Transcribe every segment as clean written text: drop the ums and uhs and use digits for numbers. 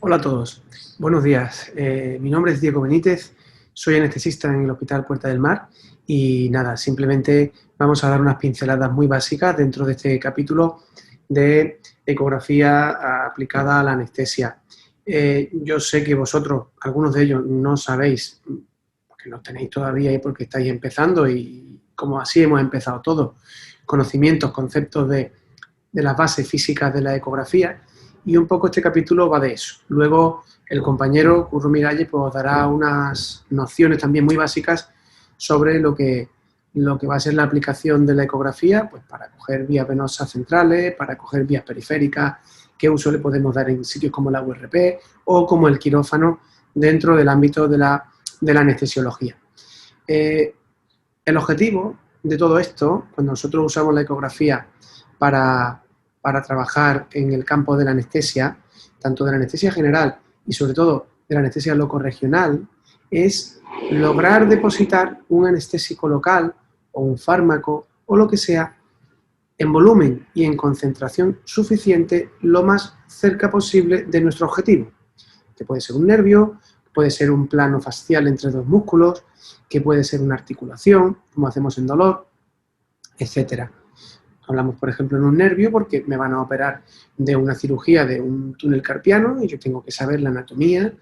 Hola a todos, buenos días. Mi nombre es Diego Benítez, soy anestesista en el Hospital Puerta del Mar y nada, simplemente vamos a dar unas pinceladas muy básicas dentro de este capítulo de ecografía aplicada a la anestesia. Yo sé que vosotros, algunos de ellos, no sabéis, porque no tenéis todavía y porque estáis empezando y como así hemos empezado todos, conocimientos, conceptos de las bases físicas de la ecografía, y un poco este capítulo va de eso. Luego el compañero Curro Miralles pues, os dará unas nociones también muy básicas sobre lo que va a ser la aplicación de la ecografía, pues para coger vías venosas centrales, para coger vías periféricas, qué uso le podemos dar en sitios como la URP o como el quirófano dentro del ámbito de la anestesiología. El objetivo de todo esto, cuando nosotros usamos la ecografía para trabajar en el campo de la anestesia, tanto de la anestesia general y sobre todo de la anestesia locorregional, es lograr depositar un anestésico local o un fármaco o lo que sea en volumen y en concentración suficiente lo más cerca posible de nuestro objetivo, que puede ser un nervio, puede ser un plano fascial entre dos músculos, que puede ser una articulación, como hacemos en dolor, etcétera. Hablamos, por ejemplo, en un nervio porque me van a operar de una cirugía de un túnel carpiano y yo tengo que saber la anatomía,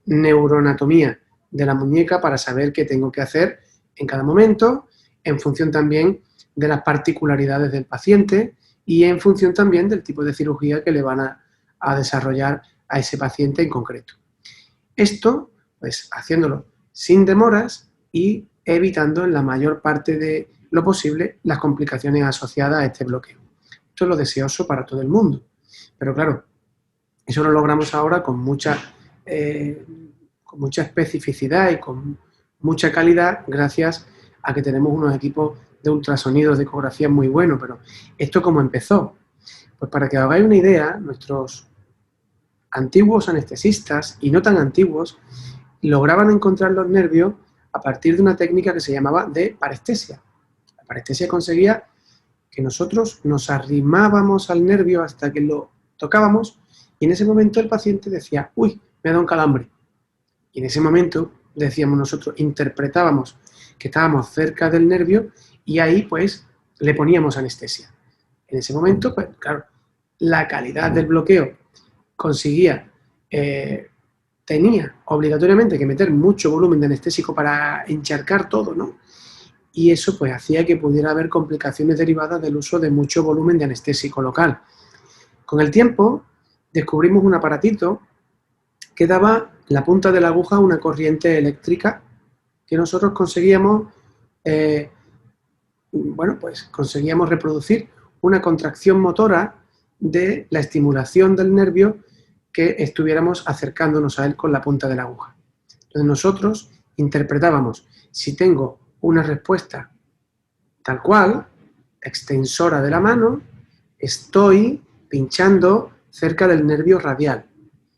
neuroanatomía de la muñeca para saber qué tengo que hacer en cada momento, en función también de las particularidades del paciente y en función también del tipo de cirugía que le van a desarrollar a ese paciente en concreto. Esto, pues, haciéndolo sin demoras y evitando en la mayor parte de lo posible las complicaciones asociadas a este bloqueo. Esto es lo deseoso para todo el mundo. Pero claro, eso lo logramos ahora con mucha especificidad y con mucha calidad gracias a que tenemos unos equipos de ultrasonidos de ecografía muy buenos. Pero ¿esto cómo empezó? Pues para que os hagáis una idea, nuestros antiguos anestesistas y no tan antiguos lograban encontrar los nervios a partir de una técnica que se llamaba de parestesia. La parestesia conseguía que nosotros nos arrimábamos al nervio hasta que lo tocábamos y en ese momento el paciente decía, uy, me da un calambre. Y en ese momento, decíamos nosotros, interpretábamos que estábamos cerca del nervio y ahí pues le poníamos anestesia. En ese momento, pues claro, la calidad del bloqueo conseguía, tenía obligatoriamente que meter mucho volumen de anestésico para encharcar todo, ¿no? Y eso pues hacía que pudiera haber complicaciones derivadas del uso de mucho volumen de anestésico local. Con el tiempo descubrimos un aparatito que daba en la punta de la aguja una corriente eléctrica que nosotros conseguíamos, pues conseguíamos reproducir una contracción motora de la estimulación del nervio que estuviéramos acercándonos a él con la punta de la aguja. Entonces nosotros interpretábamos si tengo una respuesta tal cual, extensora de la mano, estoy pinchando cerca del nervio radial.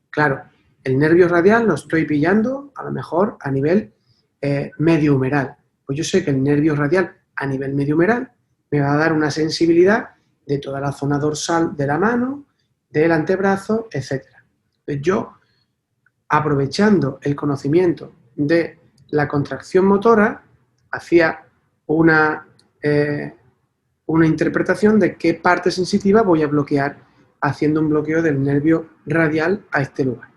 Claro, el nervio radial lo estoy pillando a lo mejor a nivel medio humeral. Pues yo sé que el nervio radial a nivel medio humeral me va a dar una sensibilidad de toda la zona dorsal de la mano, del antebrazo, etc. Pues yo, aprovechando el conocimiento de la contracción motora, hacía una interpretación de qué parte sensitiva voy a bloquear haciendo un bloqueo del nervio radial a este lugar.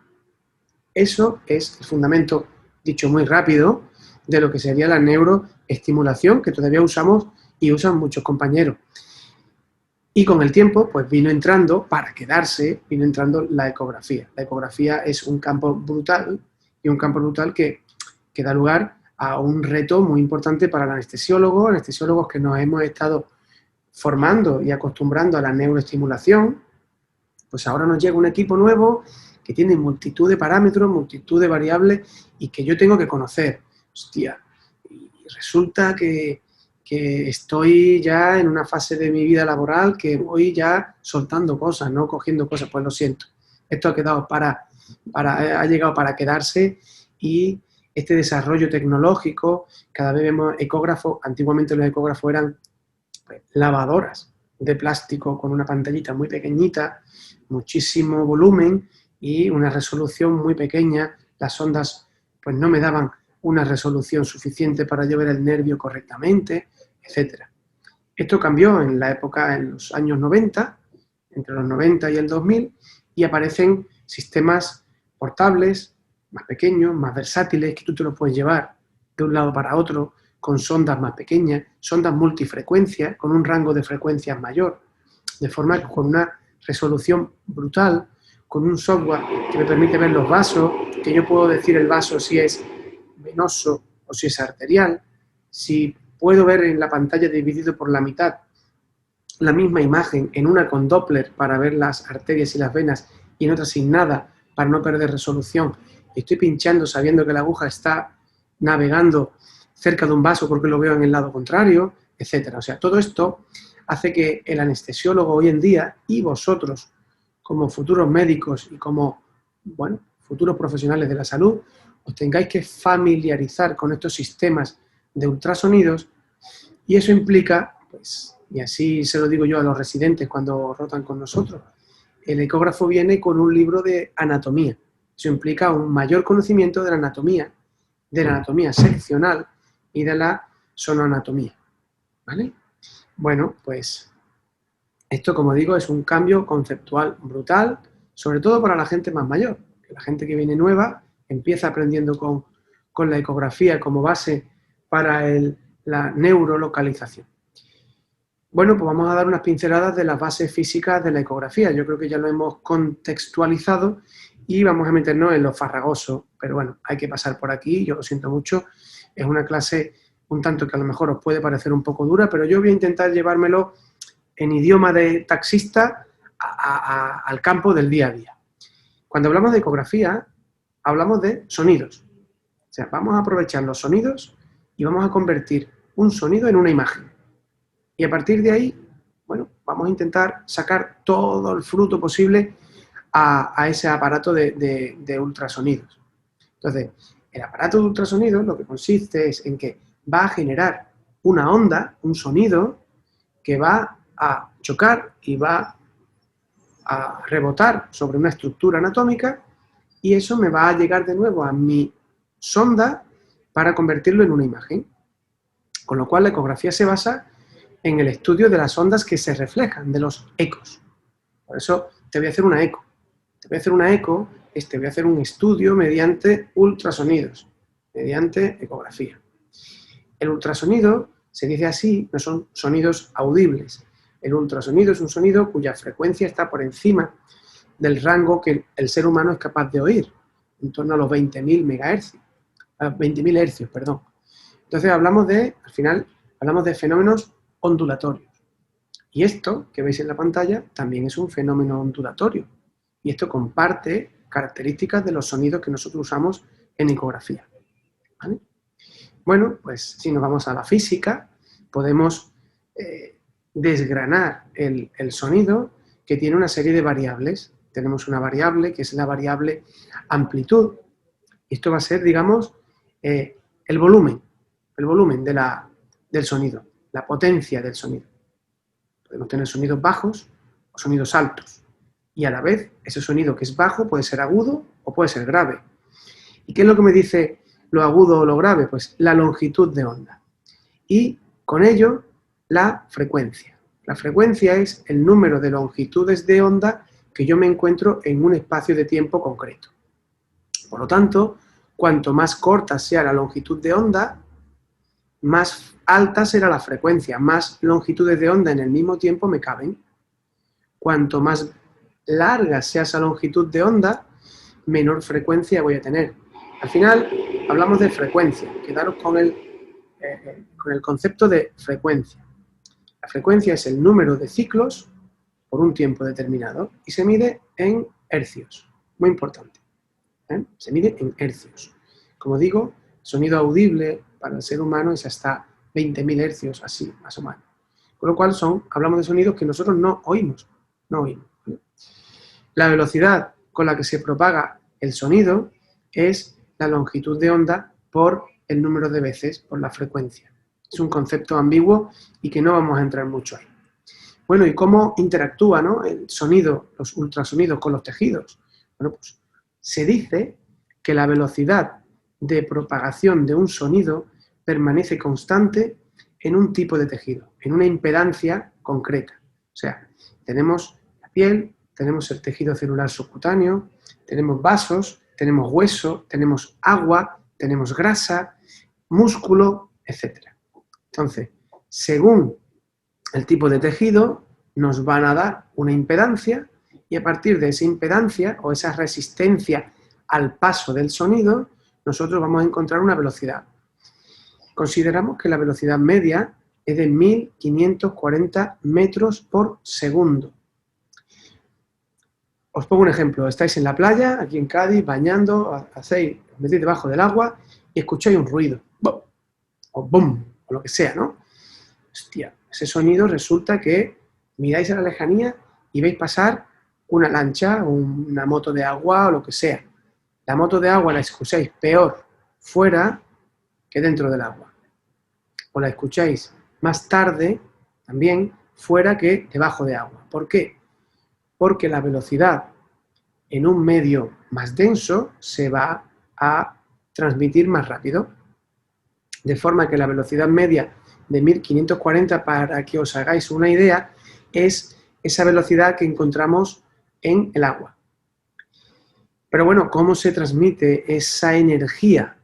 Eso es el fundamento, dicho muy rápido, de lo que sería la neuroestimulación, que todavía usamos y usan muchos compañeros. Y con el tiempo, pues vino entrando, para quedarse, vino entrando la ecografía. La ecografía es un campo brutal, y un campo brutal que da lugar a un reto muy importante para el anestesiólogos que nos hemos estado formando y acostumbrando a la neuroestimulación. Pues ahora nos llega un equipo nuevo que tiene multitud de parámetros, multitud de variables y que yo tengo que conocer. Hostia, y resulta que estoy ya en una fase de mi vida laboral que voy ya soltando cosas, no cogiendo cosas, pues lo siento. Esto ha quedado ha llegado para quedarse y este desarrollo tecnológico, cada vez vemos ecógrafos, antiguamente los ecógrafos eran pues, lavadoras de plástico con una pantallita muy pequeñita, muchísimo volumen y una resolución muy pequeña. Las ondas pues no me daban una resolución suficiente para yo ver el nervio correctamente, etc. Esto cambió en la época, en los años 90, entre los 90 y el 2000, y aparecen sistemas portables, más pequeños, más versátiles, que tú te los puedes llevar de un lado para otro, con sondas más pequeñas, sondas multifrecuencia, con un rango de frecuencias mayor, de forma que con una resolución brutal, con un software que me permite ver los vasos, que yo puedo decir el vaso si es venoso o si es arterial, si puedo ver en la pantalla dividido por la mitad la misma imagen, en una con Doppler para ver las arterias y las venas y en otra sin nada para no perder resolución. Estoy pinchando sabiendo que la aguja está navegando cerca de un vaso porque lo veo en el lado contrario, etcétera. O sea, todo esto hace que el anestesiólogo hoy en día y vosotros como futuros médicos y como, bueno, futuros profesionales de la salud, os tengáis que familiarizar con estos sistemas de ultrasonidos, y eso implica, pues, y así se lo digo yo a los residentes cuando rotan con nosotros, el ecógrafo viene con un libro de anatomía. Eso implica un mayor conocimiento de la anatomía seccional y de la sonoanatomía, ¿vale? Bueno, pues esto, como digo, es un cambio conceptual brutal, sobre todo para la gente más mayor, que la gente que viene nueva empieza aprendiendo con la ecografía como base para la neurolocalización. Bueno, pues vamos a dar unas pinceladas de las bases físicas de la ecografía. Yo creo que ya lo hemos contextualizado y vamos a meternos en lo farragoso, pero bueno, hay que pasar por aquí, yo lo siento mucho, es una clase un tanto que a lo mejor os puede parecer un poco dura, pero yo voy a intentar llevármelo en idioma de taxista al campo del día a día. Cuando hablamos de ecografía, hablamos de sonidos. O sea, vamos a aprovechar los sonidos y vamos a convertir un sonido en una imagen. Y a partir de ahí, bueno, vamos a intentar sacar todo el fruto posible a ese aparato de ultrasonidos. Entonces, el aparato de ultrasonidos lo que consiste es en que va a generar una onda, un sonido, que va a chocar y va a rebotar sobre una estructura anatómica, y eso me va a llegar de nuevo a mi sonda para convertirlo en una imagen. Con lo cual la ecografía se basa en el estudio de las ondas que se reflejan, de los ecos. Por eso te voy a hacer una eco. Te voy a hacer una eco, voy a hacer un estudio mediante ultrasonidos, mediante ecografía. El ultrasonido, se dice así, no son sonidos audibles. El ultrasonido es un sonido cuya frecuencia está por encima del rango que el ser humano es capaz de oír, en torno a los 20.000 MHz, 20.000 hercios, perdón. Entonces al final hablamos de fenómenos ondulatorios. Y esto que veis en la pantalla también es un fenómeno ondulatorio. Y esto comparte características de los sonidos que nosotros usamos en ecografía, ¿vale? Bueno, pues si nos vamos a la física, podemos desgranar el sonido, que tiene una serie de variables. Tenemos una variable que es la variable amplitud. Y esto va a ser, digamos, el volumen del sonido, la potencia del sonido. Podemos tener sonidos bajos o sonidos altos. Y a la vez, ese sonido que es bajo puede ser agudo o puede ser grave. ¿Y qué es lo que me dice lo agudo o lo grave? Pues la longitud de onda. Y con ello, la frecuencia. La frecuencia es el número de longitudes de onda que yo me encuentro en un espacio de tiempo concreto. Por lo tanto, cuanto más corta sea la longitud de onda, más alta será la frecuencia, más longitudes de onda en el mismo tiempo me caben. Cuanto más larga sea esa longitud de onda, menor frecuencia voy a tener. Al final, hablamos de frecuencia. Quedaros con el concepto de frecuencia. La frecuencia es el número de ciclos por un tiempo determinado y se mide en hercios. Muy importante. Se mide en hercios. Como digo, sonido audible para el ser humano es hasta 20.000 hercios, así, más o menos. Con lo cual hablamos de sonidos que nosotros no oímos. ¿Vale? La velocidad con la que se propaga el sonido es la longitud de onda por el número de veces, por la frecuencia. Es un concepto ambiguo y que no vamos a entrar mucho ahí. Bueno, ¿y cómo interactúa, ¿no?, el sonido, los ultrasonidos con los tejidos? Bueno, pues se dice que la velocidad de propagación de un sonido permanece constante en un tipo de tejido, en una impedancia concreta. O sea, tenemos la piel, tenemos el tejido celular subcutáneo, tenemos vasos, tenemos hueso, tenemos agua, tenemos grasa, músculo, etc. Entonces, según el tipo de tejido, nos van a dar una impedancia y a partir de esa impedancia o esa resistencia al paso del sonido, nosotros vamos a encontrar una velocidad. Consideramos que la velocidad media es de 1540 metros por segundo. Os pongo un ejemplo, estáis en la playa, aquí en Cádiz, bañando, os metéis debajo del agua y escucháis un ruido, ¡bum! O ¡bum! O lo que sea, ¿no? Hostia, ese sonido resulta que miráis a la lejanía y veis pasar una lancha, una moto de agua o lo que sea. La moto de agua la escucháis peor fuera que dentro del agua. O la escucháis más tarde, también, fuera que debajo de agua. ¿Por qué? Porque la velocidad en un medio más denso se va a transmitir más rápido. De forma que la velocidad media de 1540, para que os hagáis una idea, es esa velocidad que encontramos en el agua. Pero bueno, ¿cómo se transmite esa energía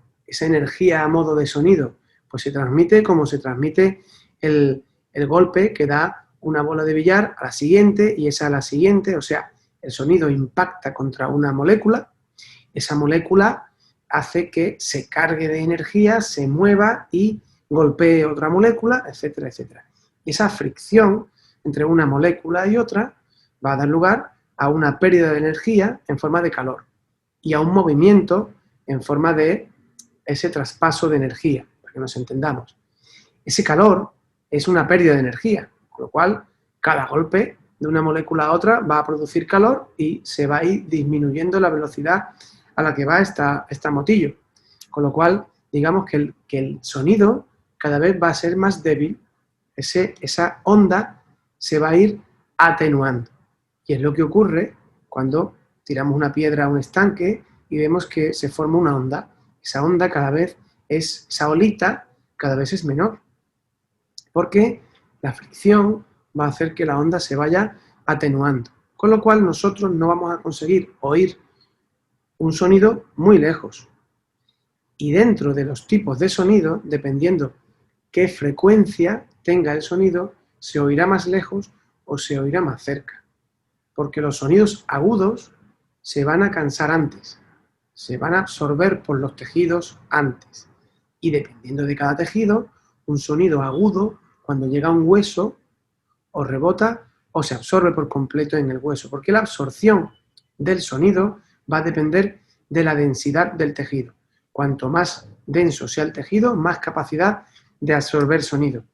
a modo de sonido? Pues se transmite como se transmite el golpe que da una bola de billar a la siguiente y esa a la siguiente, o sea, el sonido impacta contra una molécula, esa molécula hace que se cargue de energía, se mueva y golpee otra molécula, etcétera, etcétera. Y esa fricción entre una molécula y otra va a dar lugar a una pérdida de energía en forma de calor y a un movimiento en forma de ese traspaso de energía, para que nos entendamos. Ese calor es una pérdida de energía, con lo cual cada golpe de una molécula a otra va a producir calor y se va a ir disminuyendo la velocidad a la que va esta motillo. Con lo cual, digamos que el sonido cada vez va a ser más débil, esa onda se va a ir atenuando. Y es lo que ocurre cuando tiramos una piedra a un estanque y vemos que se forma una onda. Esa onda esa olita cada vez es menor. Porque la fricción va a hacer que la onda se vaya atenuando. Con lo cual nosotros no vamos a conseguir oír un sonido muy lejos. Y dentro de los tipos de sonido, dependiendo qué frecuencia tenga el sonido, se oirá más lejos o se oirá más cerca. Porque los sonidos agudos se van a cansar antes, se van a absorber por los tejidos antes. Y dependiendo de cada tejido, un sonido agudo, cuando llega a un hueso, o rebota o se absorbe por completo en el hueso. Porque la absorción del sonido va a depender de la densidad del tejido. Cuanto más denso sea el tejido, más capacidad de absorber sonido,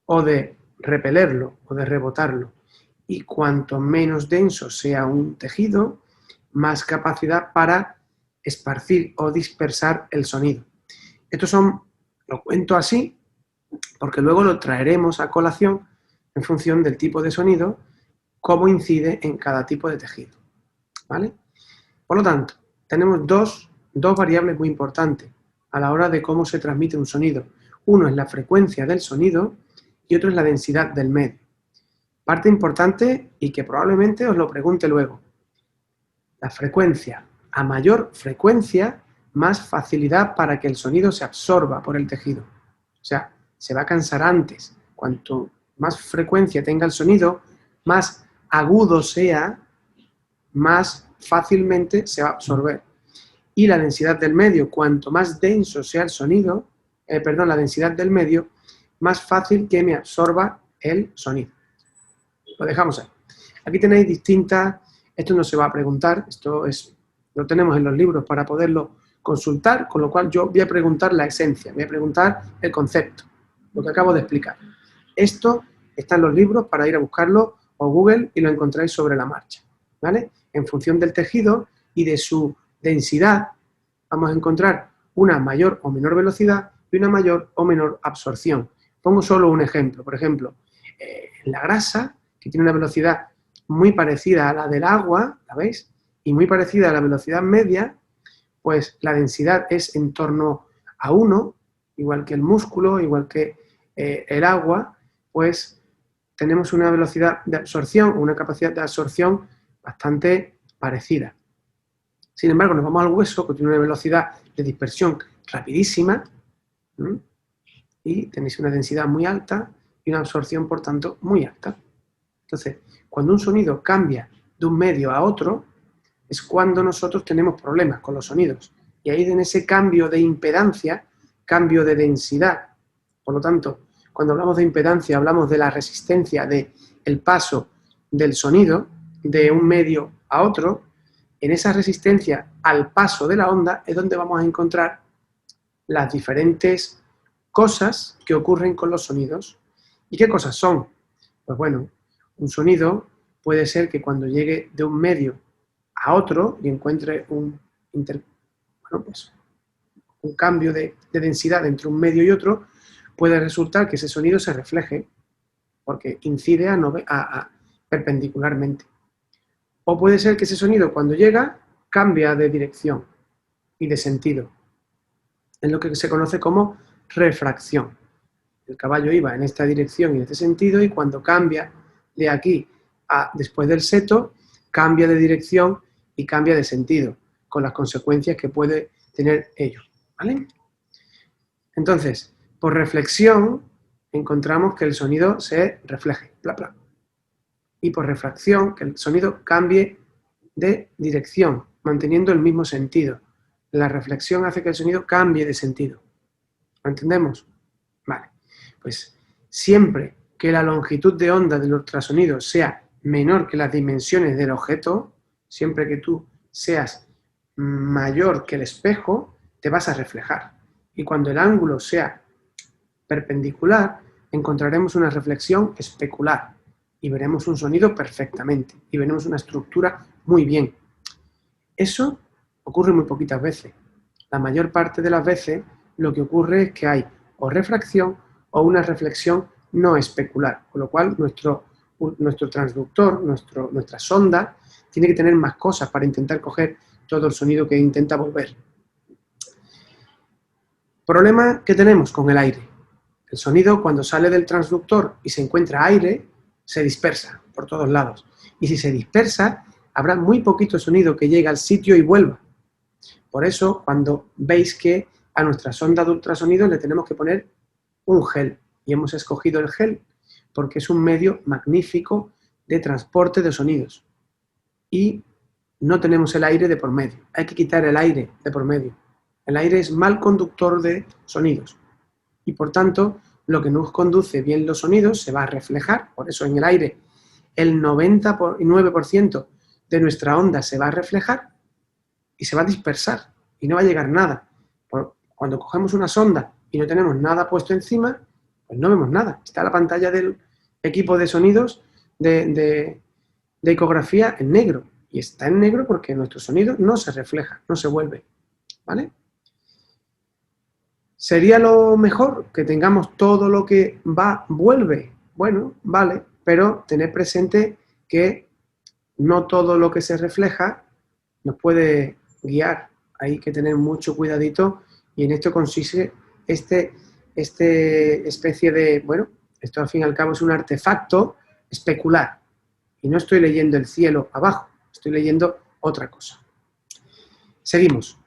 o de repelerlo, o de rebotarlo. Y cuanto menos denso sea un tejido, más capacidad para esparcir o dispersar el sonido. Lo cuento así, porque luego lo traeremos a colación en función del tipo de sonido, cómo incide en cada tipo de tejido. ¿Vale? Por lo tanto, tenemos dos variables muy importantes a la hora de cómo se transmite un sonido. Uno es la frecuencia del sonido y otro es la densidad del medio. Parte importante y que probablemente os lo pregunte luego. La frecuencia. A mayor frecuencia, más facilidad para que el sonido se absorba por el tejido. O sea, se va a cansar antes. Cuanto más frecuencia tenga el sonido, más agudo sea, más fácilmente se va a absorber. Y la densidad del medio, cuanto más denso sea el sonido, la densidad del medio, más fácil que me absorba el sonido. Lo dejamos ahí. Aquí tenéis esto no se va a preguntar, lo tenemos en los libros para poderlo consultar, con lo cual yo voy a preguntar la esencia, voy a preguntar el concepto, lo que acabo de explicar. Esto está en los libros para ir a buscarlo o Google y lo encontráis sobre la marcha, ¿vale? En función del tejido y de su densidad, vamos a encontrar una mayor o menor velocidad y una mayor o menor absorción. Pongo solo un ejemplo. Por ejemplo, la grasa, que tiene una velocidad muy parecida a la del agua, ¿la veis? y muy parecida a la velocidad media, pues la densidad es en torno a 1, igual que el músculo, igual que el agua, pues tenemos una velocidad de absorción, una capacidad de absorción bastante parecida. Sin embargo, nos vamos al hueso, que tiene una velocidad de dispersión rapidísima, y tenéis una densidad muy alta y una absorción, por tanto, muy alta. Entonces, cuando un sonido cambia de un medio a otro, es cuando nosotros tenemos problemas con los sonidos. Y ahí en ese cambio de impedancia, cambio de densidad. Por lo tanto, cuando hablamos de impedancia, hablamos de la resistencia del paso del sonido de un medio a otro. En esa resistencia al paso de la onda es donde vamos a encontrar las diferentes cosas que ocurren con los sonidos. ¿Y qué cosas son? Pues bueno, un sonido puede ser que cuando llegue de un medio a otro y encuentre un cambio de densidad entre un medio y otro, puede resultar que ese sonido se refleje porque incide perpendicularmente. O puede ser que ese sonido cuando llega cambia de dirección y de sentido. Es lo que se conoce como refracción. El caballo iba en esta dirección y en este sentido, y cuando cambia de aquí a después del seto, cambia de dirección y cambia de sentido, con las consecuencias que puede tener ello. ¿Vale? Entonces, por reflexión, encontramos que el sonido se refleje, bla, bla. Y por refracción, que el sonido cambie de dirección, manteniendo el mismo sentido. La reflexión hace que el sonido cambie de sentido. ¿Lo entendemos? Vale. Pues siempre que la longitud de onda del ultrasonido sea menor que las dimensiones del objeto, siempre que tú seas mayor que el espejo, te vas a reflejar. Y cuando el ángulo sea perpendicular, encontraremos una reflexión especular y veremos un sonido perfectamente y veremos una estructura muy bien. Eso ocurre muy poquitas veces. La mayor parte de las veces lo que ocurre es que hay o refracción o una reflexión no especular, con lo cual nuestro transductor, nuestra sonda, tiene que tener más cosas para intentar coger todo el sonido que intenta volver. Problema que tenemos con el aire. El sonido, cuando sale del transductor y se encuentra aire, se dispersa por todos lados. Y si se dispersa, habrá muy poquito sonido que llegue al sitio y vuelva. Por eso, cuando veis que a nuestra sonda de ultrasonido le tenemos que poner un gel, y hemos escogido el gel porque es un medio magnífico de transporte de sonidos. Y no tenemos el aire de por medio. Hay que quitar el aire de por medio. El aire es mal conductor de sonidos. Y por tanto, lo que nos conduce bien los sonidos se va a reflejar. Por eso en el aire el 99% de nuestra onda se va a reflejar y se va a dispersar y no va a llegar nada. Cuando cogemos una sonda y no tenemos nada puesto encima, pues no vemos nada. Está la pantalla del equipo de sonidos de ecografía en negro. Y está en negro porque nuestro sonido no se refleja, no se vuelve. ¿Vale? ¿Sería lo mejor que tengamos todo lo que va, vuelve? Bueno, vale, pero tener presente que no todo lo que se refleja nos puede guiar. Hay que tener mucho cuidadito y en esto consiste este especie de, bueno, esto al fin y al cabo es un artefacto especular. Y no estoy leyendo el cielo abajo, estoy leyendo otra cosa. Seguimos.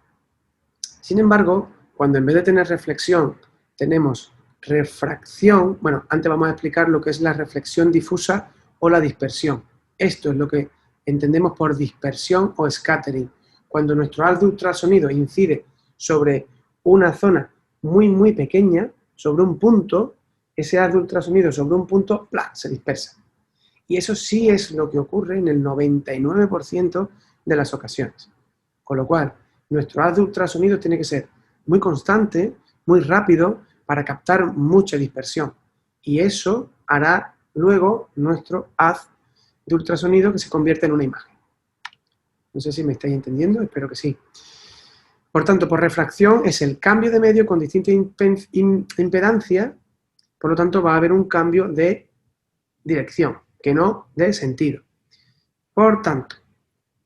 Sin embargo, cuando en vez de tener reflexión tenemos refracción, bueno, antes vamos a explicar lo que es la reflexión difusa o la dispersión. Esto es lo que entendemos por dispersión o scattering. Cuando nuestro haz de ultrasonido incide sobre una zona muy, muy pequeña, sobre un punto, ese haz de ultrasonido sobre un punto, ¡plá!, se dispersa. Y eso sí es lo que ocurre en el 99% de las ocasiones. Con lo cual, nuestro haz de ultrasonido tiene que ser muy constante, muy rápido, para captar mucha dispersión. Y eso hará luego nuestro haz de ultrasonido que se convierte en una imagen. No sé si me estáis entendiendo, espero que sí. Por tanto, por refracción es el cambio de medio con distinta impedancia, por lo tanto va a haber un cambio de dirección, que no de sentido. Por tanto,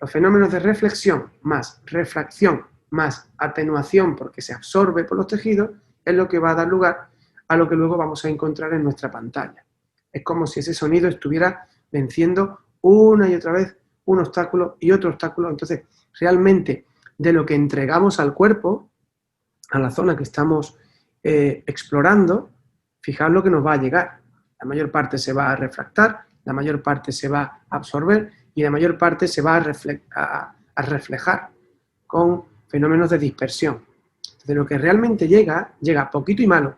Los fenómenos de reflexión más refracción más atenuación porque se absorbe por los tejidos es lo que va a dar lugar a lo que luego vamos a encontrar en nuestra pantalla. Es como si ese sonido estuviera venciendo una y otra vez un obstáculo y otro obstáculo. Entonces, realmente, de lo que entregamos al cuerpo, a la zona que estamos explorando, fijaos lo que nos va a llegar. La mayor parte se va a refractar, la mayor parte se va a absorber y la mayor parte se va a reflejar con fenómenos de dispersión. De lo que realmente llega poquito y malo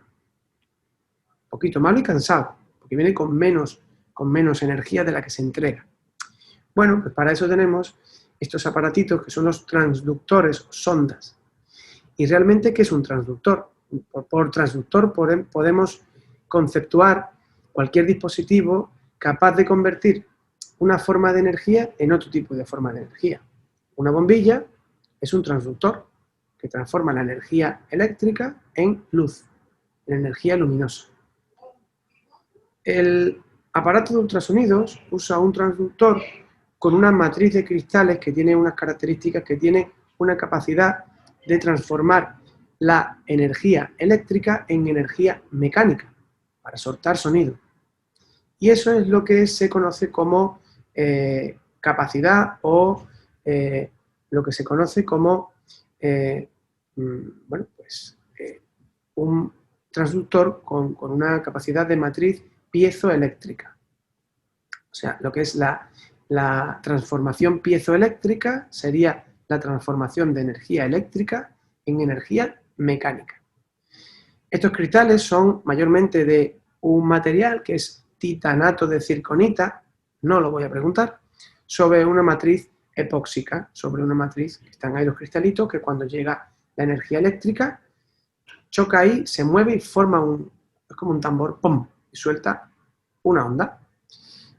y cansado, porque viene con menos energía de la que se entrega. Bueno, pues para eso tenemos estos aparatitos que son los transductores o sondas. ¿Y realmente qué es un transductor? Por transductor podemos conceptuar cualquier dispositivo capaz de convertir una forma de energía en otro tipo de forma de energía. Una bombilla es un transductor que transforma la energía eléctrica en luz, en energía luminosa. El aparato de ultrasonidos usa un transductor con una matriz de cristales que tiene unas características, que tiene una capacidad de transformar la energía eléctrica en energía mecánica para soltar sonido. Y eso es lo que se conoce como capacidad o lo que se conoce como un transductor con una capacidad de matriz piezoeléctrica. O sea, lo que es la transformación piezoeléctrica sería la transformación de energía eléctrica en energía mecánica. Estos cristales son mayormente de un material que es titanato de zirconita, no lo voy a preguntar, sobre una matriz epóxica, sobre una matriz que están ahí los cristalitos que cuando llega la energía eléctrica choca ahí, se mueve y forma es como un tambor, ¡pum!, y suelta una onda,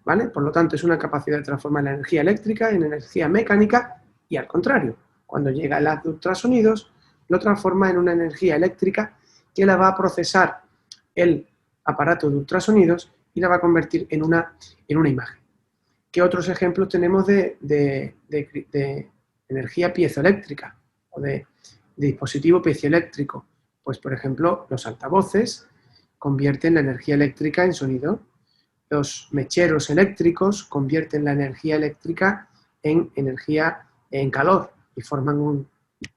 ¿vale? Por lo tanto, es una capacidad de transformar la energía eléctrica en energía mecánica y al contrario, cuando llega el haz de ultrasonidos, lo transforma en una energía eléctrica que la va a procesar el aparato de ultrasonidos y la va a convertir en una imagen. ¿Qué otros ejemplos tenemos de energía piezoeléctrica o de dispositivo piezoeléctrico? Pues, por ejemplo, los altavoces convierten la energía eléctrica en sonido. Los mecheros eléctricos convierten la energía eléctrica en energía en calor y forman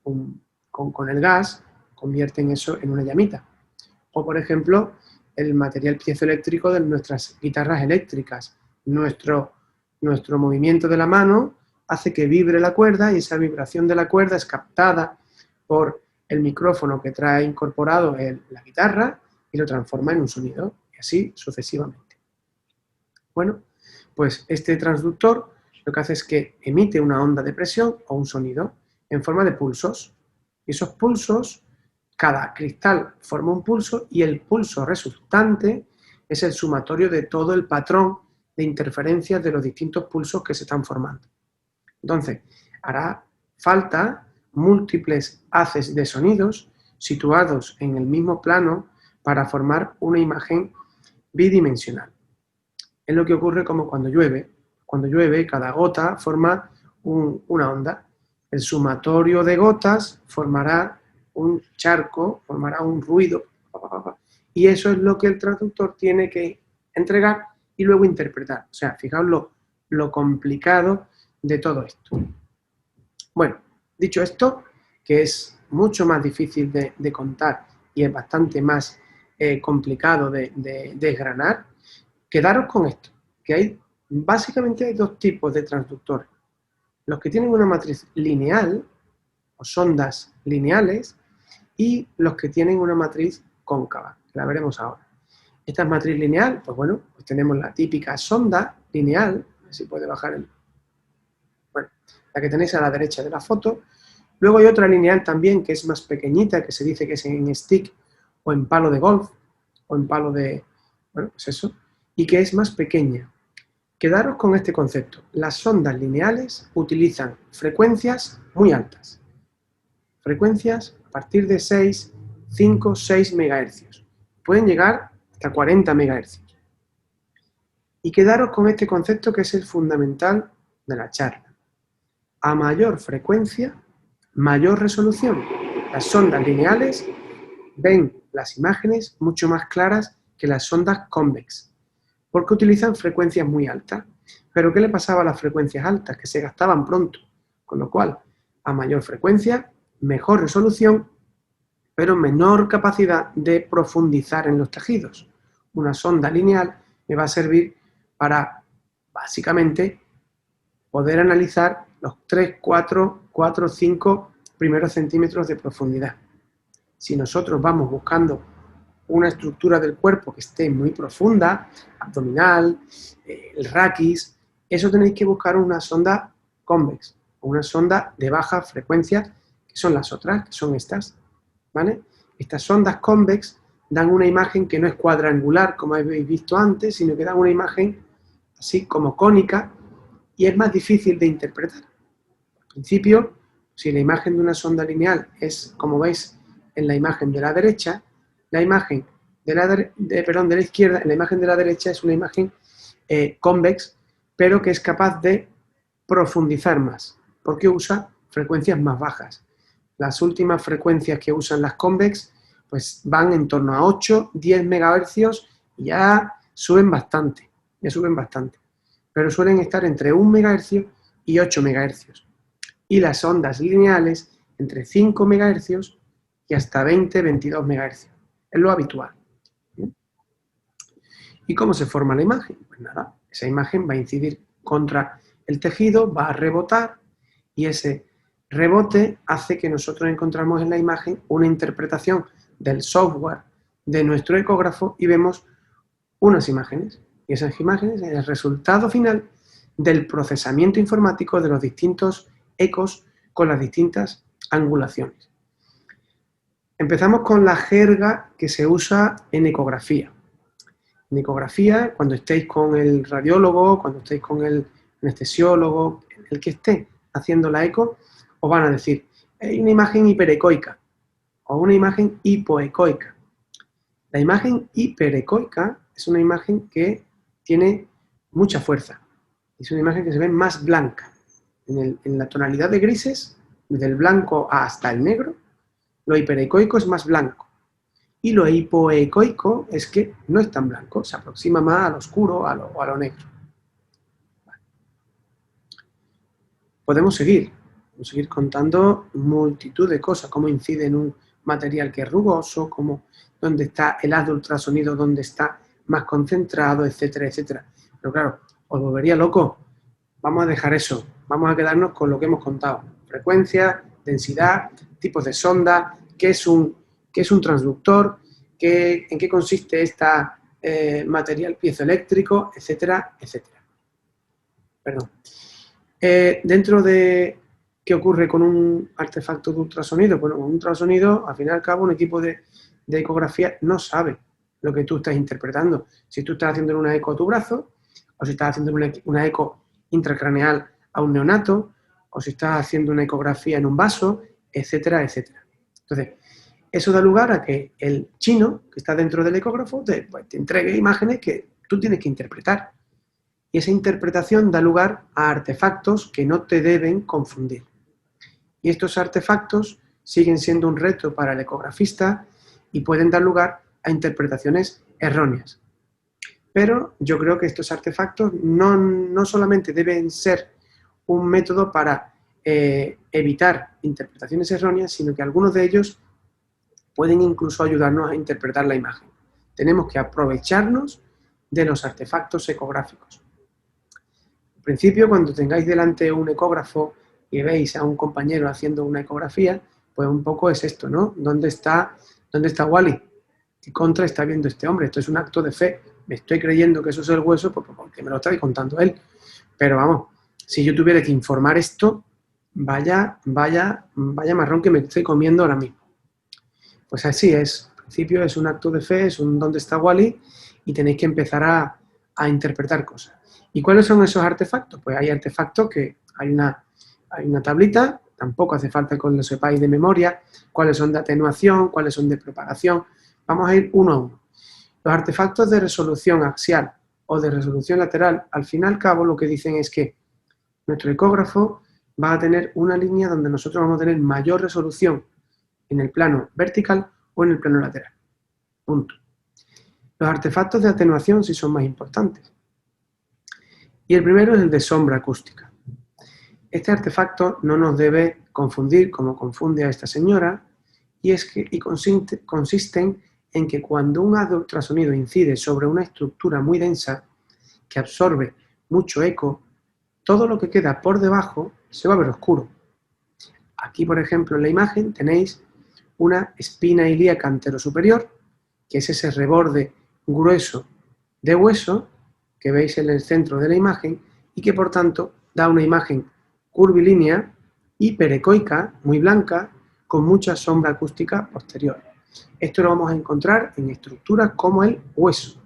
con el gas, convierten eso en una llamita. O, por ejemplo, el material piezoeléctrico de nuestras guitarras eléctricas. Nuestro movimiento de la mano hace que vibre la cuerda y esa vibración de la cuerda es captada por el micrófono que trae incorporado la guitarra y lo transforma en un sonido, y así sucesivamente. Bueno, pues este transductor lo que hace es que emite una onda de presión o un sonido en forma de pulsos. Y esos pulsos, cada cristal forma un pulso y el pulso resultante es el sumatorio de todo el patrón de interferencias de los distintos pulsos que se están formando. Entonces, hará falta múltiples haces de sonidos situados en el mismo plano para formar una imagen bidimensional. Es lo que ocurre como cuando llueve. Cuando llueve, cada gota forma una onda. El sumatorio de gotas formará un charco, formará un ruido. Y eso es lo que el traductor tiene que entregar y luego interpretar. O sea, fijaos lo complicado de todo esto. Bueno, dicho esto, que es mucho más difícil de contar y es bastante más complicado de desgranar, quedaros con esto, que básicamente hay dos tipos de transductores. Los que tienen una matriz lineal, o sondas lineales, y los que tienen una matriz cóncava, que la veremos ahora. Esta matriz lineal, pues bueno, pues tenemos la típica sonda lineal, a ver si puede bajar la que tenéis a la derecha de la foto. Luego hay otra lineal también que es más pequeñita, que se dice que es en stick o en palo de golf, o en palo de, bueno, pues eso, y que es más pequeña. Quedaros con este concepto. Las sondas lineales utilizan frecuencias muy altas. Frecuencias a partir de 6, 5, 6 MHz. Pueden llegar hasta 40 MHz. Y quedaros con este concepto que es el fundamental de la charla. a mayor frecuencia, mayor resolución. Las sondas lineales ven las imágenes mucho más claras que las sondas convex, porque utilizan frecuencias muy altas. Pero ¿qué le pasaba a las frecuencias altas? Que se gastaban pronto, con lo cual, a mayor frecuencia, mejor resolución, pero menor capacidad de profundizar en los tejidos. Una sonda lineal me va a servir para, básicamente, poder analizar los 3, 4, 5 primeros centímetros de profundidad. Si nosotros vamos buscando una estructura del cuerpo que esté muy profunda, abdominal, el raquis, eso tenéis que buscar una sonda convex, o una sonda de baja frecuencia, que son las otras, que son estas, ¿vale? Estas sondas convex dan una imagen que no es cuadrangular, como habéis visto antes, sino que dan una imagen así como cónica, y es más difícil de interpretar. Al principio, si la imagen de una sonda lineal es, como veis, en la imagen de la derecha, la imagen de la izquierda, en la imagen de la derecha es una imagen convex, pero que es capaz de profundizar más, porque usa frecuencias más bajas. Las últimas frecuencias que usan las convex pues van en torno a 8, 10 MHz y ya suben bastante, pero suelen estar entre 1 MHz y 8 MHz. Y las ondas lineales entre 5 MHz y hasta 20, 22 MHz. Es lo habitual. ¿Y cómo se forma la imagen? Pues nada, esa imagen va a incidir contra el tejido, va a rebotar y ese rebote hace que nosotros encontramos en la imagen una interpretación del software de nuestro ecógrafo y vemos unas imágenes. Y esas imágenes es el resultado final del procesamiento informático de los distintos ecos con las distintas angulaciones. Empezamos con la jerga que se usa en ecografía. En ecografía, cuando estéis con el radiólogo, cuando estéis con el anestesiólogo, el que esté haciendo la eco, os van a decir, hay una imagen hiperecoica o una imagen hipoecoica. La imagen hiperecoica es una imagen que tiene mucha fuerza. Es una imagen que se ve más blanca. En la tonalidad de grises, del blanco hasta el negro, lo hiperecoico es más blanco. Y lo hipoecoico es que no es tan blanco, se aproxima más al oscuro, a lo negro. Vale. Podemos seguir contando multitud de cosas, cómo incide en un material que es rugoso, dónde está el haz de ultrasonido, dónde está más concentrado, etcétera, etcétera. Pero claro, os volvería loco. Vamos a dejar eso, vamos a quedarnos con lo que hemos contado. Frecuencia, densidad, tipos de sonda, qué es un transductor, en qué consiste este material piezoeléctrico, etcétera, etcétera. Perdón. Dentro de qué ocurre con un artefacto de ultrasonido, bueno, con un ultrasonido, al fin y al cabo, un equipo de ecografía no sabe lo que tú estás interpretando. Si tú estás haciendo una eco a tu brazo, o si estás haciendo una eco intracraneal a un neonato, o si estás haciendo una ecografía en un vaso, etcétera, etcétera. Entonces, eso da lugar a que el chino, que está dentro del ecógrafo, te entregue imágenes que tú tienes que interpretar. Y esa interpretación da lugar a artefactos que no te deben confundir. Y estos artefactos siguen siendo un reto para el ecografista y pueden dar lugar a interpretaciones erróneas. Pero yo creo que estos artefactos no solamente deben ser un método para evitar interpretaciones erróneas, sino que algunos de ellos pueden incluso ayudarnos a interpretar la imagen. Tenemos que aprovecharnos de los artefactos ecográficos. Al principio, cuando tengáis delante un ecógrafo y veis a un compañero haciendo una ecografía, pues un poco es esto, ¿no? ¿Dónde está Wally? ¿Qué contra está viendo este hombre? Esto es un acto de fe. Me estoy creyendo que eso es el hueso porque me lo está contando él. Pero vamos, si yo tuviera que informar esto, vaya marrón que me estoy comiendo ahora mismo. Pues así es. Al principio es un acto de fe, es un ¿dónde está Wally? Y tenéis que empezar a interpretar cosas. ¿Y cuáles son esos artefactos? Pues hay artefactos que hay una tablita, tampoco hace falta que lo sepáis de memoria, cuáles son de atenuación, cuáles son de propagación. Vamos a ir uno a uno. Los artefactos de resolución axial o de resolución lateral, al fin y al cabo, lo que dicen es que nuestro ecógrafo va a tener una línea donde nosotros vamos a tener mayor resolución en el plano vertical o en el plano lateral. Punto. Los artefactos de atenuación sí son más importantes. Y el primero es el de sombra acústica. Este artefacto no nos debe confundir como confunde a esta señora, y consisten en que cuando un haz de ultrasonido incide sobre una estructura muy densa que absorbe mucho eco, todo lo que queda por debajo se va a ver oscuro. Aquí, por ejemplo, en la imagen tenéis una espina ilíaca anterosuperior, que es ese reborde grueso de hueso que veis en el centro de la imagen y que, por tanto, da una imagen curvilínea, hiperecoica, muy blanca, con mucha sombra acústica posterior. Esto lo vamos a encontrar en estructuras como el hueso.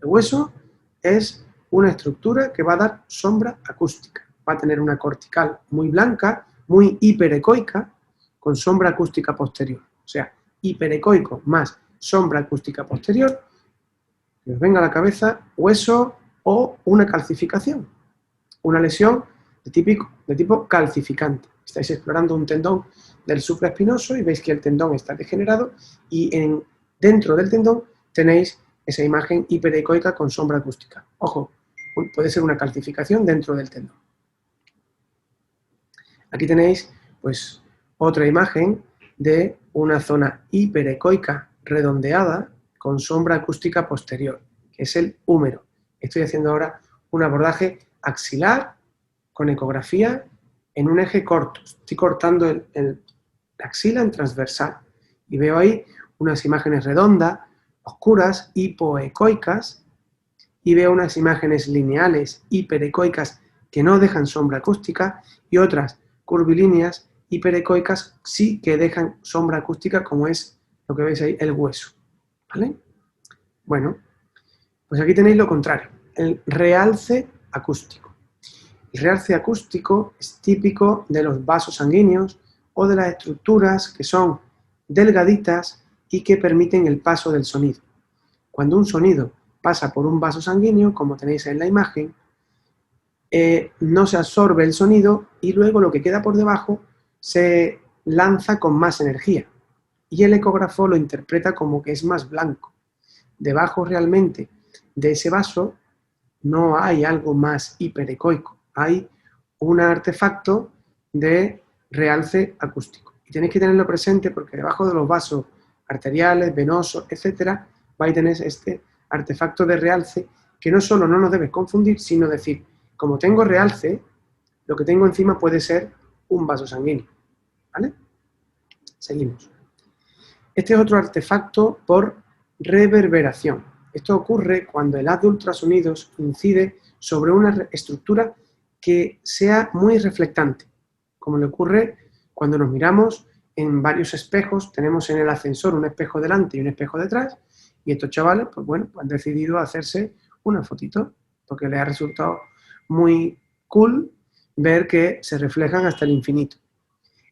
El hueso es una estructura que va a dar sombra acústica. Va a tener una cortical muy blanca, muy hiperecoica, con sombra acústica posterior. O sea, hiperecoico más sombra acústica posterior, que os venga a la cabeza hueso o una calcificación, una lesión de tipo calcificante. Estáis explorando un tendón del supraespinoso y veis que el tendón está degenerado y dentro del tendón tenéis esa imagen hiperecoica con sombra acústica. Ojo, puede ser una calcificación dentro del tendón. Aquí tenéis pues otra imagen de una zona hiperecoica redondeada con sombra acústica posterior, que es el húmero. Estoy haciendo ahora un abordaje axilar con ecografía en un eje corto. Estoy cortando la axila en transversal y veo ahí unas imágenes redondas, oscuras, hipoecoicas, y veo unas imágenes lineales, hiperecoicas, que no dejan sombra acústica, y otras curvilíneas, hiperecoicas, sí que dejan sombra acústica, como es lo que veis ahí, el hueso. ¿Vale? Bueno, pues aquí tenéis lo contrario, el realce acústico. El realce acústico es típico de los vasos sanguíneos o de las estructuras que son delgaditas y que permiten el paso del sonido. Cuando un sonido pasa por un vaso sanguíneo, como tenéis en la imagen, no se absorbe el sonido y luego lo que queda por debajo se lanza con más energía. Y el ecógrafo lo interpreta como que es más blanco. Debajo realmente de ese vaso no hay algo más hiperecoico, hay un artefacto de realce acústico. Y tenéis que tenerlo presente porque debajo de los vasos arteriales, venosos, etcétera, vais a tener este artefacto de realce que no solo no nos debe confundir, sino decir, como tengo realce, lo que tengo encima puede ser un vaso sanguíneo. ¿Vale? Seguimos. Este es otro artefacto por reverberación. Esto ocurre cuando el haz de ultrasonidos incide sobre una estructura que sea muy reflectante, como le ocurre cuando nos miramos en varios espejos. Tenemos en el ascensor un espejo delante y un espejo detrás, y estos chavales, pues bueno, han decidido hacerse una fotito, porque les ha resultado muy cool ver que se reflejan hasta el infinito.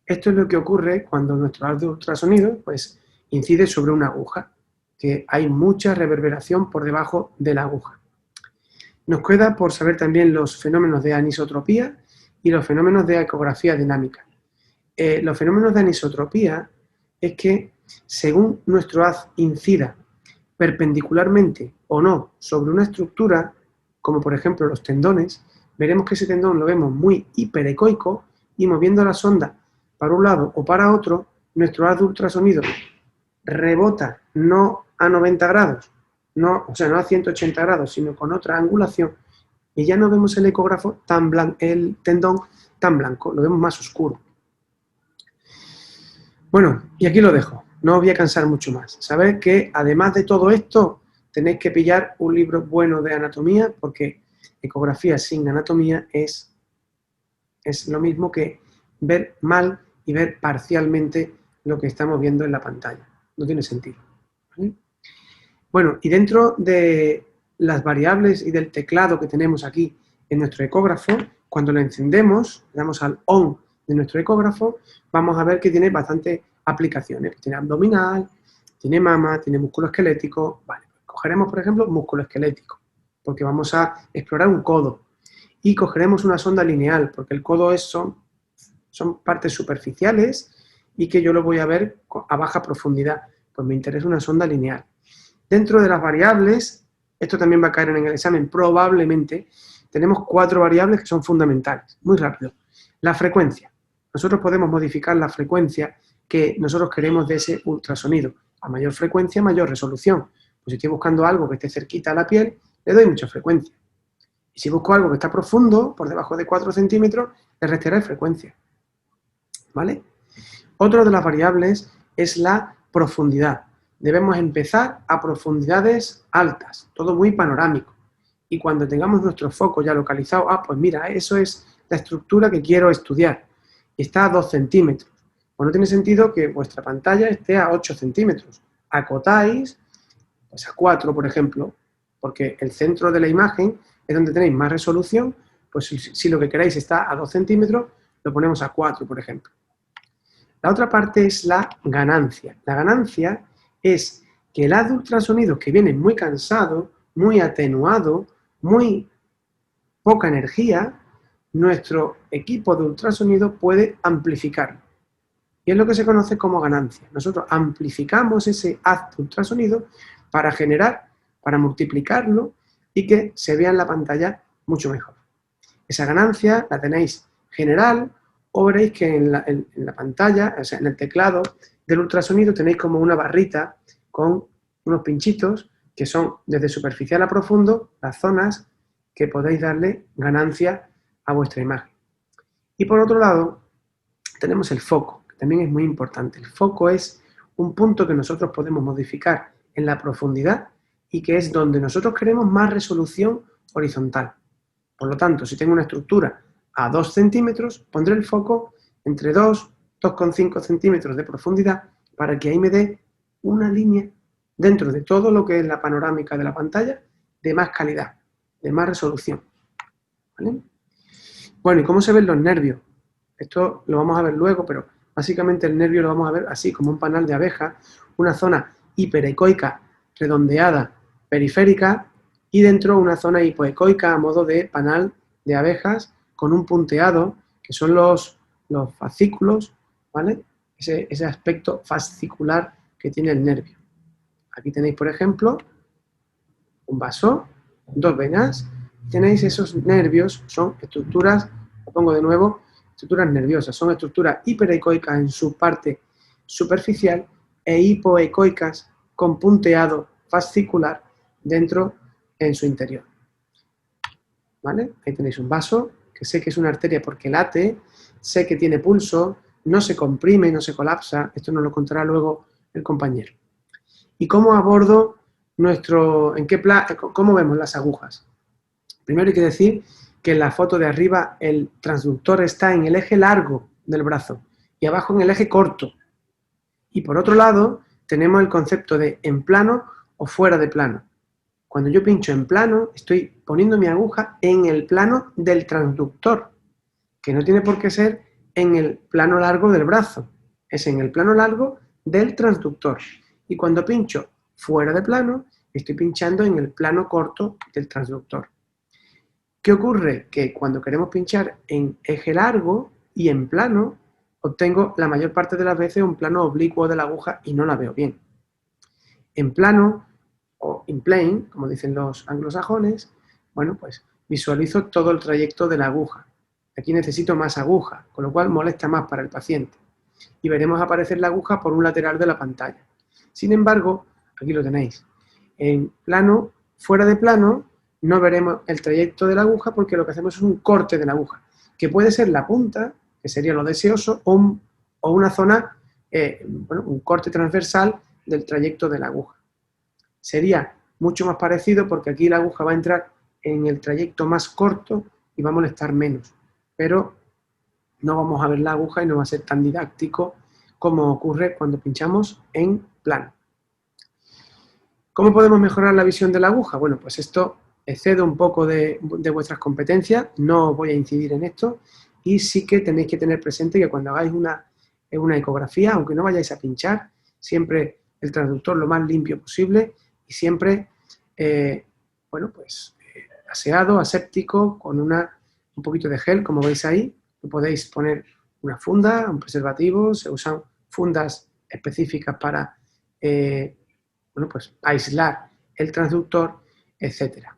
Esto es lo que ocurre cuando nuestro haz de ultrasonido pues, incide sobre una aguja, que hay mucha reverberación por debajo de la aguja. Nos queda por saber también los fenómenos de anisotropía y los fenómenos de ecografía dinámica. Los fenómenos de anisotropía es que según nuestro haz incida perpendicularmente o no sobre una estructura, como por ejemplo los tendones, veremos que ese tendón lo vemos muy hiperecoico y moviendo la sonda para un lado o para otro, nuestro haz de ultrasonido rebota no a 90 grados, no a 180 grados, sino con otra angulación, y ya no vemos el ecógrafo tan blanco, el tendón tan blanco, lo vemos más oscuro. Bueno, y aquí lo dejo, no os voy a cansar mucho más. Sabed que además de todo esto, tenéis que pillar un libro bueno de anatomía, porque ecografía sin anatomía es lo mismo que ver mal y ver parcialmente lo que estamos viendo en la pantalla. No tiene sentido. ¿Vale? Bueno, y dentro de las variables y del teclado que tenemos aquí en nuestro ecógrafo, cuando lo encendemos, le damos al on de nuestro ecógrafo, vamos a ver que tiene bastantes aplicaciones. Tiene abdominal, tiene mama, tiene músculo esquelético. Vale, cogeremos, por ejemplo, músculo esquelético, porque vamos a explorar un codo. Y cogeremos una sonda lineal, porque el codo son son partes superficiales y que yo lo voy a ver a baja profundidad. Pues me interesa una sonda lineal. Dentro de las variables, esto también va a caer en el examen probablemente, tenemos 4 variables que son fundamentales. Muy rápido. La frecuencia. Nosotros podemos modificar la frecuencia que nosotros queremos de ese ultrasonido. A mayor frecuencia, mayor resolución. Pues si estoy buscando algo que esté cerquita a la piel, le doy mucha frecuencia. Y si busco algo que está profundo, por debajo de 4 centímetros, le restaré frecuencia. ¿Vale? Otra de las variables es la profundidad. Debemos empezar a profundidades altas, todo muy panorámico. Y cuando tengamos nuestro foco ya localizado, pues mira, eso es la estructura que quiero estudiar. Y está a 2 centímetros. Pues no tiene sentido que vuestra pantalla esté a 8 centímetros. Acotáis pues a 4, por ejemplo, porque el centro de la imagen es donde tenéis más resolución, pues si lo que queréis está a 2 centímetros, lo ponemos a 4, por ejemplo. La otra parte es la ganancia. La ganancia es que el haz de ultrasonido que viene muy cansado, muy atenuado, muy poca energía, nuestro equipo de ultrasonido puede amplificarlo. Y es lo que se conoce como ganancia. Nosotros amplificamos ese haz de ultrasonido para generar, para multiplicarlo y que se vea en la pantalla mucho mejor. Esa ganancia la tenéis general o veréis que en la pantalla, o sea, en el teclado del ultrasonido tenéis como una barrita con unos pinchitos que son desde superficial a profundo las zonas que podéis darle ganancia a vuestra imagen. Y por otro lado, tenemos el foco, que también es muy importante. El foco es un punto que nosotros podemos modificar en la profundidad y que es donde nosotros queremos más resolución horizontal. Por lo tanto, si tengo una estructura a 2 centímetros, pondré el foco entre 2, 2,5 centímetros de profundidad para que ahí me dé una línea dentro de todo lo que es la panorámica de la pantalla de más calidad, de más resolución. ¿Vale? Bueno, ¿y cómo se ven los nervios? Esto lo vamos a ver luego, pero básicamente el nervio lo vamos a ver así, como un panal de abeja, una zona hiperecoica redondeada periférica y dentro una zona hipoecoica a modo de panal de abejas con un punteado, que son los fascículos, ¿vale? Ese aspecto fascicular que tiene el nervio. Aquí tenéis, por ejemplo, un vaso, 2 venas, tenéis esos nervios, son estructuras, lo pongo de nuevo, estructuras nerviosas, son estructuras hiperecoicas en su parte superficial e hipoecoicas con punteado fascicular dentro en su interior. ¿Vale? Ahí tenéis un vaso, que sé que es una arteria porque late, sé que tiene pulso, no se comprime, no se colapsa, esto nos lo contará luego el compañero. ¿Y cómo abordo cómo vemos las agujas? Primero hay que decir que en la foto de arriba el transductor está en el eje largo del brazo y abajo en el eje corto. Y por otro lado tenemos el concepto de en plano o fuera de plano. Cuando yo pincho en plano, estoy poniendo mi aguja en el plano del transductor, que no tiene por qué ser en el plano largo del brazo, es en el plano largo del transductor. Y cuando pincho fuera de plano, estoy pinchando en el plano corto del transductor. ¿Qué ocurre? Que cuando queremos pinchar en eje largo y en plano, obtengo la mayor parte de las veces un plano oblicuo de la aguja y no la veo bien. En plano o in plane, como dicen los anglosajones, bueno, pues visualizo todo el trayecto de la aguja. Aquí necesito más aguja, con lo cual molesta más para el paciente. Y veremos aparecer la aguja por un lateral de la pantalla. Sin embargo, aquí lo tenéis. En plano, fuera de plano, no veremos el trayecto de la aguja porque lo que hacemos es un corte de la aguja, que puede ser la punta, que sería lo deseoso, o una zona, un corte transversal del trayecto de la aguja. Sería mucho más parecido porque aquí la aguja va a entrar en el trayecto más corto y va a molestar menos, pero no vamos a ver la aguja y no va a ser tan didáctico como ocurre cuando pinchamos en plano. ¿Cómo podemos mejorar la visión de la aguja? Bueno, pues esto excede un poco de vuestras competencias, no voy a incidir en esto y sí que tenéis que tener presente que cuando hagáis una ecografía, aunque no vayáis a pinchar, siempre el transductor lo más limpio posible y siempre, aseado, aséptico, con un poquito de gel, como veis ahí, lo podéis poner una funda, un preservativo, se usan fundas específicas para bueno, pues aislar el transductor, etcétera.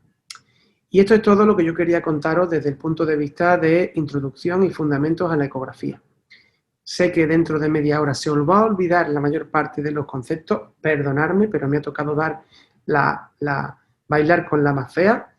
Y esto es todo lo que yo quería contaros desde el punto de vista de introducción y fundamentos a la ecografía. Sé que dentro de media hora se os va a olvidar la mayor parte de los conceptos, perdonadme, pero me ha tocado dar bailar con la más fea.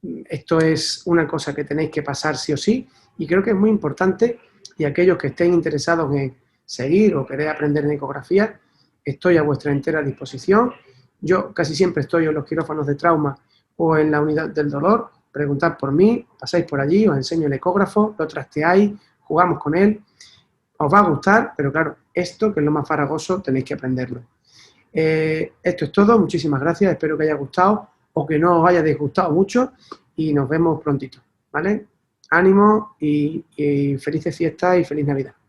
Esto es una cosa que tenéis que pasar sí o sí, y creo que es muy importante, y aquellos que estén interesados en seguir o querer aprender en ecografía, estoy a vuestra entera disposición. Yo casi siempre estoy en los quirófanos de trauma o en la unidad del dolor. Preguntad por mí, pasáis por allí, os enseño el ecógrafo, lo trasteáis, jugamos con él. Os va a gustar, pero claro, esto, que es lo más farragoso, tenéis que aprenderlo. Esto es todo, muchísimas gracias, espero que haya gustado o que no os haya disgustado mucho y nos vemos prontito, ¿vale? Ánimo y felices fiestas y feliz Navidad.